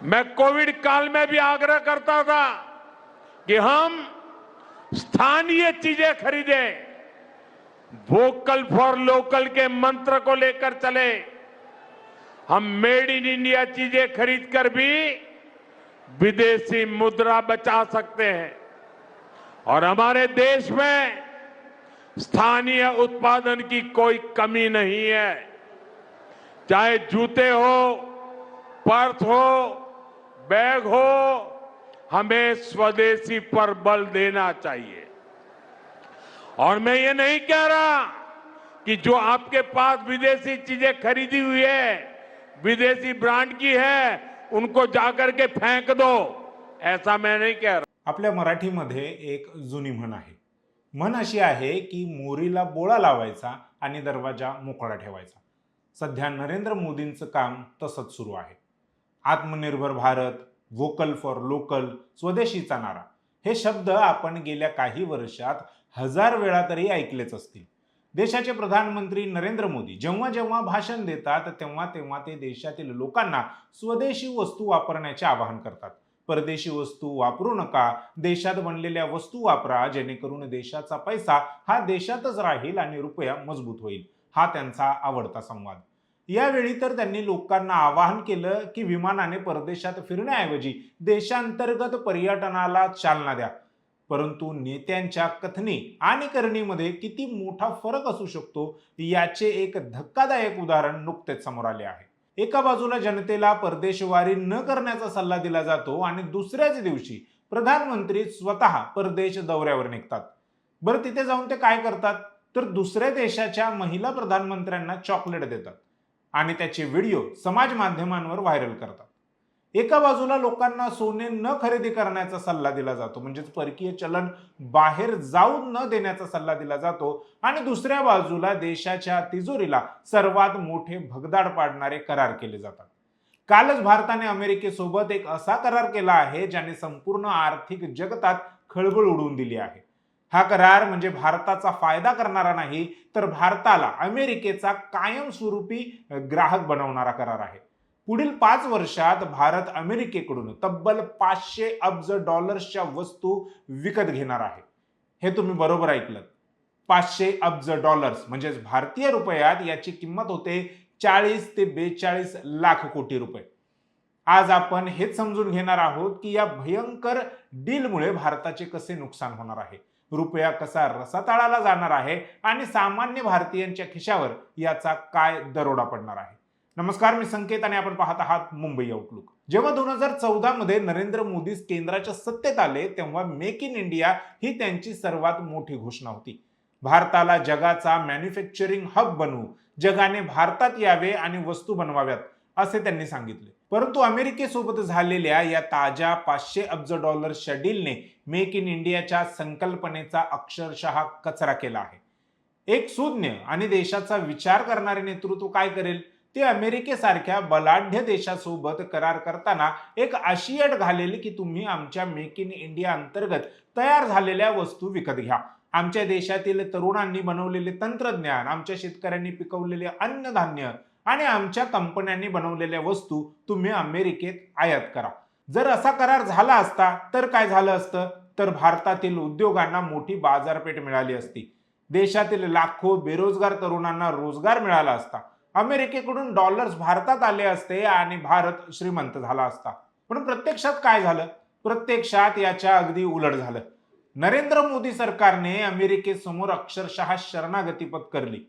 मैं कोविड काल में भी आग्रह करता था कि हम स्थानीय चीजें खरीदें, वोकल फॉर लोकल के मंत्र को लेकर चले। हम मेड इन इंडिया चीजें खरीदकर भी विदेशी मुद्रा बचा सकते हैं और हमारे देश में स्थानीय उत्पादन की कोई कमी नहीं है। चाहे जूते हो, पर्स हो, बैग हो, हमें स्वदेशी पर बल देना चाहिए। और मैं ये नहीं कह रहा कि जो आपके पास विदेशी चीजें खरीदी हुई है, विदेशी ब्रांड की है, उनको जाकर के फेंक दो, ऐसा मैं नहीं कह रहा। आपल्या मराठीमध्ये एक जुनी म्हण आहे. म्हण अशी आहे की मोरीला बोळा लावायचा आणि दरवाजा मोकळा ठेवायचा. सध्या नरेंद्र मोदींचं काम तसंच सुरू आहे. आत्मनिर्भर भारत, वोकल फॉर लोकल, स्वदेशीचा नारा हे शब्द आपण गेल्या काही वर्षात हजार वेळा तरी ऐकलेच असतील. देशाचे प्रधानमंत्री नरेंद्र मोदी जेव्हा जेव्हा भाषण देतात तेव्हा तेव्हा ते देशातील लोकांना स्वदेशी वस्तू वापरण्याचे आवाहन करतात. परदेशी वस्तू वापरू नका, देशात बनलेल्या वस्तू वापरा, जेणेकरून देशाचा पैसा हा देशातच राहील आणि रुपया मजबूत होईल. हा त्यांचा आवडता संवाद. यावेळी तर त्यांनी लोकांना आवाहन केलं की विमानाने परदेशात फिरण्याऐवजी देशांतर्गत पर्यटनाला चालना द्या. परंतु नेत्यांच्या कथनी आणि करणीमध्ये किती मोठा फरक असू शकतो याचे एक धक्कादायक उदाहरण नुकतेच समोर आले आहे. एका बाजूला जनतेला परदेशवारी न करण्याचा सल्ला दिला जातो आणि दुसऱ्याच दिवशी प्रधानमंत्री स्वतः परदेश दौऱ्यावर निघतात. बरं, तिथे जाऊन ते काय करतात तर दुसऱ्या देशाच्या महिला प्रधानमंत्र्यांना चॉकलेट देतात आणि त्याचे व्हिडिओ समाज माध्यमांवर व्हायरल करतात. एका बाजूला लोकांना सोने न खरेदी करण्याचा सल्ला दिला जातो, म्हणजेच परकीय चलन बाहेर जाऊन न देण्याचा सल्ला दिला जातो आणि दुसऱ्या बाजूला देशाच्या तिजोरीला सर्वात मोठे भगदाड पाडणारे करार केले जातात. कालच भारताने अमेरिकेसोबत एक असा करार केला आहे ज्याने संपूर्ण आर्थिक जगतात खळबळ उडवून दिली आहे. हा करार म्हणजे भारताचा फायदा करणारा नाही तर भारताला अमेरिकेचा कायमस्वरूपी ग्राहक बनवणारा करार आहे. पुढील 5 वर्षात भारत अमेरिकेकडून तब्बल 500 अब्ज डॉलर्सच्या वस्तू विकत घेणार आहे. हे तुम्ही बरोबर ऐकलं. 500 अब्ज डॉलर्स म्हणजेच भारतीय रुपयात याची किंमत होते 40 ते 42 लाख कोटी रुपये. आज आपण हेच समजून घेणार आहोत की या भयंकर डीलमुळे भारताचे कसे नुकसान होणार आहे, रुपया कसा रसातळाला जाणार आहे आणि सामान्य भारतीयांच्या खिशावर याचा काय दरोडा पडणार आहे. नमस्कार, मी संकेत आणि आपण पाहत आहात मुंबई आउटलुक. जेव्हा 2014 मध्ये नरेंद्र मोदी केंद्राच्या सत्तेत आले तेव्हा मेक इन इंडिया ही त्यांची सर्वात मोठी घोषणा होती. भारताला जगाचा मॅन्युफॅक्चरिंग हब बनवू, जगाने भारतात यावे आणि वस्तू बनवाव्यात असे त्यांनी सांगितले. परंतु अमेरिकेसोबत झालेल्या या ताज्या 500 अब्ज डॉलर्सच्या डीलने मेक इन इंडियाच्या संकल्पनेचा अक्षरशः कचरा केला आहे. एक सुज्ञ आणि देशाचा विचार करणारे नेतृत्व काय करेल ते अमेरिकेसारख्या बलाढ्य देशासोबत करार करताना एक अशी अट घालेल की तुम्ही आमच्या मेक इन इंडिया अंतर्गत तयार झालेल्या वस्तू विकत घ्या. आमच्या देशातील तरुणांनी बनवलेले तंत्रज्ञान, आमच्या शेतकऱ्यांनी पिकवलेले अन्नधान्य आणि आमच्या कंपन्यांनी बनवलेल्या वस्तू तुम्ही अमेरिकेत आयात करा. जर असा करार झाला असता तर काय झालं असतं तर भारतातील उद्योगांना मोठी बाजारपेठ मिळाली असती. देशातील लाखो बेरोजगार तरुणांना रोजगार मिळाला असता. अमेरिकेकडून डॉलर्स भारतात आले असते आणि भारत श्रीमंत झाला असता. पण प्रत्यक्षात काय झालं? प्रत्यक्षात याच्या अगदी उलट झालं. नरेंद्र मोदी सरकारने अमेरिकेसमोर अक्षरशः शरणागती पत्करली.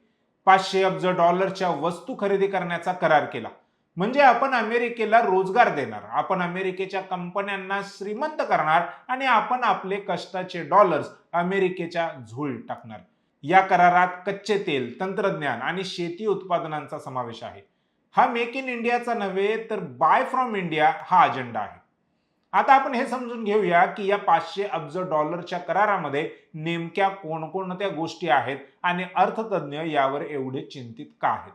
500 अब्ज डॉलरच्या वस्तू खरेदी करण्याचा करार केला. म्हणजे आपण अमेरिकेला रोजगार देणार, आपण अमेरिकेच्या कंपन्यांना श्रीमंत करणार आणि आपण आपले कष्टाचे डॉलर्स अमेरिकेच्या झोळीत टाकणार. या करारात कच्चे तेल, तंत्रज्ञान आणि शेती उत्पादनांचा समावेश आहे. हा मेक इन इंडियाचा नव्हे तर बाय फ्रॉम इंडिया हा अजेंडा आहे. आता आपण हे समजून घेऊया की या 500 अब्ज डॉलरच्या करारामध्ये नेमक्या कोणकोणत्या गोष्टी आहेत आणि अर्थतज्ञ यावर एवढे चिंतित का आहेत.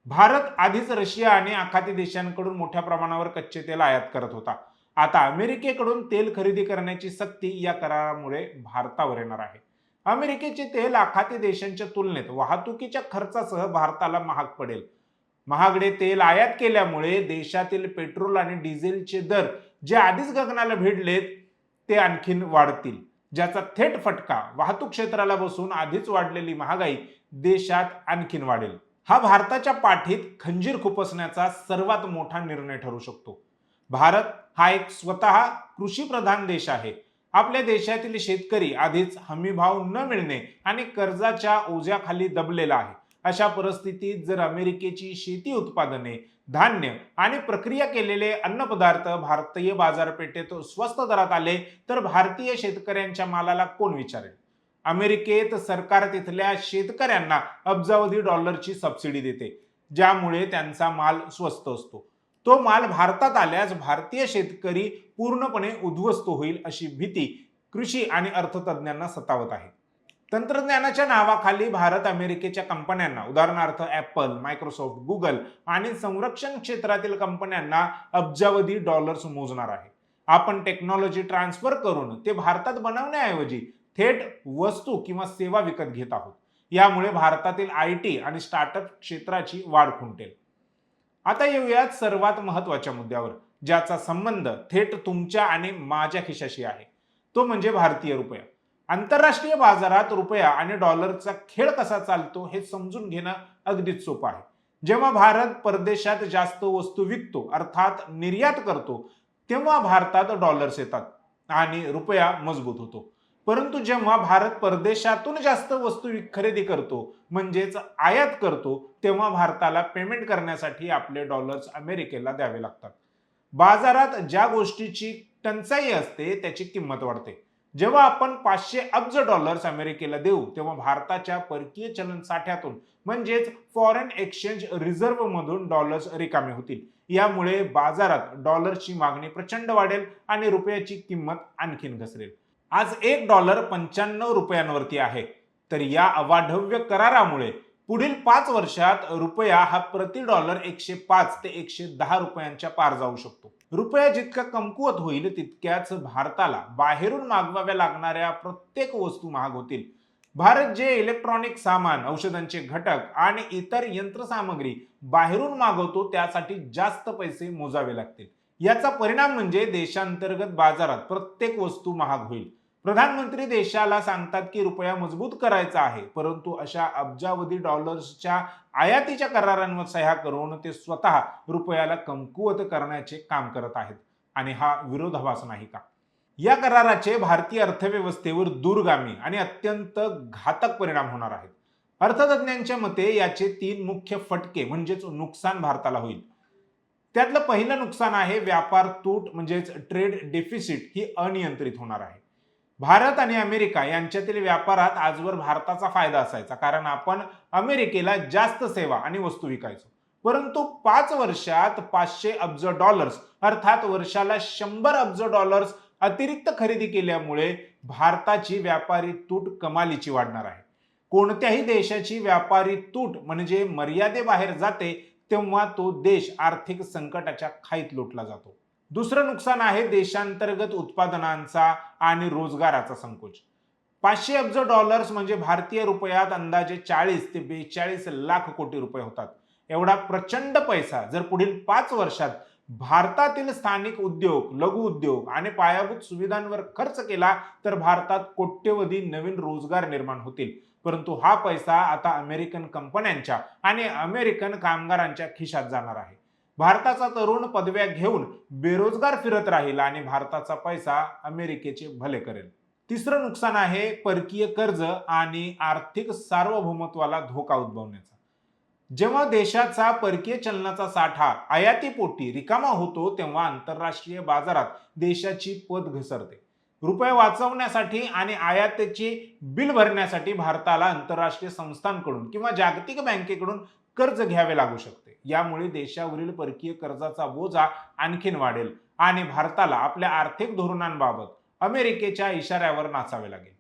भारत आधीच रशिया आणि आखाती देशांकडून मोठ्या प्रमाणावर कच्चे तेल आयात करत होता. आता अमेरिकेकडून तेल खरेदी करण्याची सक्ती या करारामुळे भारतावर येणार आहे. अमेरिकेचे तेल आखाती देशांच्या तुलनेत वाहतुकीच्या खर्चासह भारताला महाग पडेल. महागडे तेल आयात केल्यामुळे देशातील पेट्रोल आणि डिझेलचे दर जे आधीच गगनाला भिडलेत ते आणखीन वाढतील, ज्याचा थेट फटका वाहतूक क्षेत्राला बसून आधीच वाढलेली महागाई देशात आणखीन वाढेल. हा भारताच्या पाठीत खंजीर खुपसण्याचा सर्वात मोठा निर्णय ठरू शकतो. भारत हा एक स्वतः कृषी प्रधान देश आहे. आपल्या देशातील शेतकरी आधीच हमीभाव न मिळणे आणि कर्जाच्या ओझ्याखाली दबलेला आहे. अशा परिस्थितीत जर अमेरिकेची शेती उत्पादने, धान्य आणि प्रक्रिया केलेले अन्नपदार्थ भारतीय बाजारपेठेत स्वस्त दरात आले तर भारतीय शेतकऱ्यांच्या मालाला कोण विचारेल? अमेरिकेत सरकार तिथल्या शेतकऱ्यांना अब्जावधी डॉलरची सबसिडी देते, ज्यामुळे त्यांचा माल स्वस्त असतो. तो माल भारतात आल्यास भारतीय शेतकरी पूर्णपणे उद्ध्वस्त होईल अशी भीती कृषी आणि अर्थतज्ञांना सतावत आहे. तंत्रज्ञानाच्या नावाखाली भारत अमेरिकेच्या कंपन्यांना, उदाहरणार्थ ॲपल, मायक्रोसॉफ्ट, गुगल आणि संरक्षण क्षेत्रातील कंपन्यांना अब्जावधी डॉलर्स मोजणार आहे. आपण टेक्नॉलॉजी ट्रान्सफर करून ते भारतात बनवण्याऐवजी थेट वस्तू किंवा सेवा विकत घेत आहोत. यामुळे भारतातील IT आणि स्टार्टअप क्षेत्राची वाढ खुंटेल. आता येऊयात सर्वात महत्त्वाच्या मुद्द्यावर, ज्याचा संबंध थेट तुमच्या आणि माझ्या खिशाशी आहे. तो म्हणजे भारतीय रुपया. आंतरराष्ट्रीय बाजारात रुपया आणि डॉलरचा खेळ कसा चालतो हे समजून घेणं अगदीच सोपं आहे. जेव्हा भारत परदेशात जास्त वस्तू विकतो, अर्थात निर्यात करतो, तेव्हा भारतात डॉलर्स येतात आणि रुपया मजबूत होतो. परंतु जेव्हा भारत परदेशातून जास्त वस्तू खरेदी करतो, म्हणजेच आयात करतो, तेव्हा भारताला पेमेंट करण्यासाठी आपले डॉलर्स अमेरिकेला द्यावे लागतात. बाजारात ज्या गोष्टीची टंचाई असते त्याची किंमत वाढते. जेव्हा आपण 500 अब्ज डॉलर्स अमेरिकेला देऊ तेव्हा भारताच्या परकीय चलन साठ्यातून म्हणजेच फॉरेन एक्सचेंज रिझर्व्ह मधून डॉलर्स रिकामे होतील. यामुळे बाजारात डॉलर्सची मागणी प्रचंड वाढेल आणि रुपयाची किंमत आणखीन घसरेल. आज $1 95 रुपयांवरती आहे. तर या अवाढव्य करारामुळे पुढील 5 वर्षात रुपया हा प्रति डॉलर 105 ते 110 रुपयांच्या पार जाऊ शकतो. रुपया जितका कमकुवत होईल तितक्याच भारताला बाहेरून मागवाव्या लागणाऱ्या प्रत्येक वस्तू महाग होतील. भारत जे इलेक्ट्रॉनिक सामान, औषधांचे घटक आणि इतर यंत्रसामग्री बाहेरून मागवतो त्यासाठी जास्त पैसे मोजावे लागतील. याचा परिणाम म्हणजे देशांतर्गत बाजारात प्रत्येक वस्तू महाग होईल. प्रधानमंत्री देशाला सांगतात की रुपया मजबूत करायचा आहे, परंतु अशा अब्जावधी डॉलर्सच्या आयातीच्या करारांवर सह्या करून ते स्वतः रुपयाला कमकुवत करण्याचे काम करत आहेत. आणि हा विरोधाभास नाही का? या कराराचे भारतीय अर्थव्यवस्थेवर दूरगामी आणि अत्यंत घातक परिणाम होणार आहेत. अर्थतज्ञांच्या मते याचे 3 मुख्य फटके म्हणजेच नुकसान भारताला होईल. त्यातलं पहिलं नुकसान आहे व्यापार तूट म्हणजेच ट्रेड डेफिसिट ही अनियंत्रित होणार आहे. भारत आणि अमेरिका यांच्यातील व्यापारात आजवर भारताचा फायदा असायचा, कारण आपण अमेरिकेला जास्त सेवा आणि वस्तू विकायचो. परंतु 5 वर्षात 500 अब्ज डॉलर्स अर्थात वर्षाला 100 अब्ज डॉलर्स अतिरिक्त खरेदी केल्यामुळे भारताची व्यापारी तूट कमालीची वाढणार आहे. कोणत्याही देशाची व्यापारी तूट म्हणजे मर्यादेबाहेर जाते तेव्हा तो देश आर्थिक संकटाच्या खाईत लोटला जातो. दुसरं नुकसान आहे देशांतर्गत उत्पादनांचा आणि रोजगाराचा संकोच. 500 अब्ज डॉलर्स म्हणजे भारतीय रुपयात अंदाजे 40 ते 42 लाख कोटी रुपये होतात. एवढा प्रचंड पैसा जर पुढील 5 वर्षात भारतातील स्थानिक उद्योग, लघु उद्योग आणि पायाभूत सुविधांवर खर्च केला तर भारतात कोट्यवधी नवीन रोजगार निर्माण होतील. परंतु हा पैसा आता अमेरिकन कंपन्यांच्या आणि अमेरिकन कामगारांच्या खिशात जाणार आहे. भारताचा तरुण पदव्या घेऊन बेरोजगार फिरत राहील आणि भारताचा पैसा अमेरिकेचे भले करेल. तिसरं नुकसान आहे परकीय कर्ज आणि आर्थिक सार्वभौमत्वाला धोका उद्भवण्याचा. जेव्हा देशाचा परकीय चलनाचा साठा आयातीपोटी रिकामा होतो तेव्हा आंतरराष्ट्रीय बाजारात देशाची पत घसरते. रुपये वाचवण्यासाठी आणि आयातीची बिल भरण्यासाठी भारताला आंतरराष्ट्रीय संस्थांकडून किंवा जागतिक बँकेकडून कर्ज घ्यावे लागू शकते. यामुळे देशावरील परकीय कर्जाचा बोजा आणखीन वाढेल आणि भारताला आपल्या आर्थिक धोरणांबाबत अमेरिकेच्या इशाऱ्यावर नाचावे लागेल.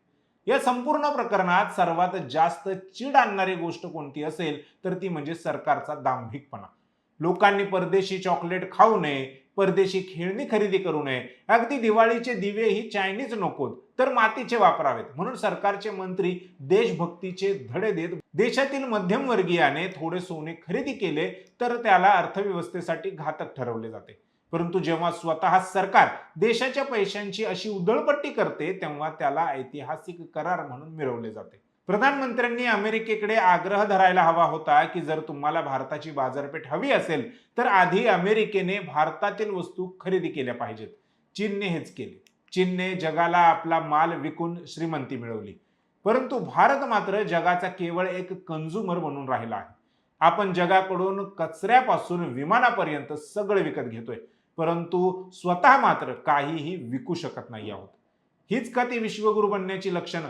या संपूर्ण प्रकरणात सर्वात जास्त चीड आणणारी गोष्ट कोणती असेल तर ती म्हणजे सरकारचा दांभिकपणा. लोकांनी परदेशी चॉकलेट खाऊ नये, परदेशी खेळणी खरेदी करू नये, अगदी दिवाळीचे दिवेही चायनीज नकोत तर मातीचे वापरावेत. म्हणून सरकारचे मंत्री देशभक्तीचे धडे देत देशातील मध्यमवर्गीयाने थोडे सोने खरेदी केले तर त्याला अर्थव्यवस्थेसाठी घातक ठरवले जाते. परंतु जेव्हा स्वतः सरकार देशाच्या पैशांची अशी उधळपट्टी करते तेव्हा त्याला ऐतिहासिक करार म्हणून मिरवले जाते. प्रधानमंत्र्यांनी अमेरिकेकडे आग्रह धरायला हवा होता की जर तुम्हाला भारताची बाजारपेठ हवी असेल तर आधी अमेरिकेने भारतातील वस्तू खरेदी केल्या पाहिजेत. चीनने हेच केले. चीनने जगाला आपला माल विकून श्रीमंती मिळवली. परंतु भारत मात्र जगाचा केवळ एक कंझ्युमर बनून राहिला आहे. आपण जगाकडून कचऱ्यापासून विमानापर्यंत सगळं विकत घेतोय, परंतु स्वतः मात्र काहीही विकू शकत नाही आहोत. हीच का ती विश्वगुरू बनण्याची लक्षणं?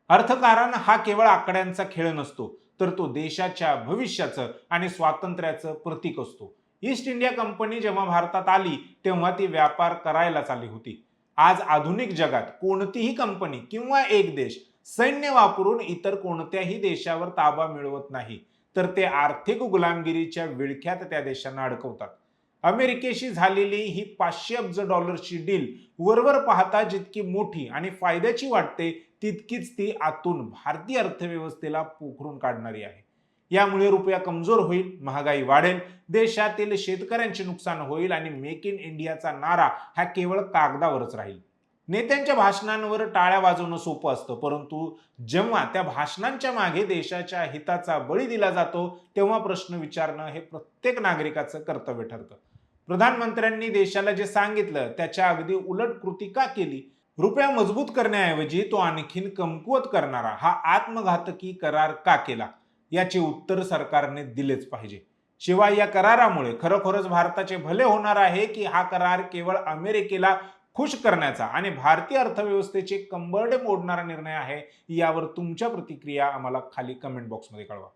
अर्थकारण हा केवळ आकड्यांचा खेळ नसतो, तर तो देशाच्या भविष्याचं आणि स्वातंत्र्याचं प्रतीक असतो. ईस्ट इंडिया कंपनी जेव्हा भारतात आली तेव्हा ती व्यापार करायलाच आली होती. आज आधुनिक जगात कोणतीही कंपनी किंवा एक देश सैन्य वापरून इतर कोणत्याही देशावर ताबा मिळवत नाही, तर ते आर्थिक गुलामगिरीच्या विळख्यात त्या देशांना अडकवतात. अमेरिकेशी झालेली ही $500 डील वरवर पाहता जितकी मोठी आणि फायद्याची वाटते तितकीच ती आतून भारतीय अर्थव्यवस्थेला पोखरून काढणारी आहे. यामुळे रुपया कमजोर होईल, महागाई वाढेल, देशातील शेतकऱ्यांचे नुकसान होईल आणि मेक इन इंडियाचा नारा हा केवळ कागदावरच राहील. नेत्यांच्या भाषणांवर टाळ्या वाजवणं सोपं असतं, परंतु जेव्हा त्या भाषणांच्या मागे देशाच्या हिताचा बळी दिला जातो तेव्हा प्रश्न विचारणं हे प्रत्येक नागरिकाचं कर्तव्य ठरतं. प्रधानमंत्र्यांनी देशाला जे सांगितलं त्याच्या अगदी उलट कृती का केली? रुपया मजबूत करण्याऐवजी तो आणखीन कमकुवत करणारा हा आत्मघातकी करार का केला? याचे उत्तर सरकारने दिलेच पाहिजे. शिवाय या करारामुळे खरोखरच भारताचे भले होणार आहे की हा करार केवळ अमेरिकेला खुश करण्याचा आणि भारतीय अर्थव्यवस्थेचे कंबरडे मोडणारा निर्णय आहे? यावर तुमच्या प्रतिक्रिया आम्हाला खाली कमेंट बॉक्समध्ये कळवा.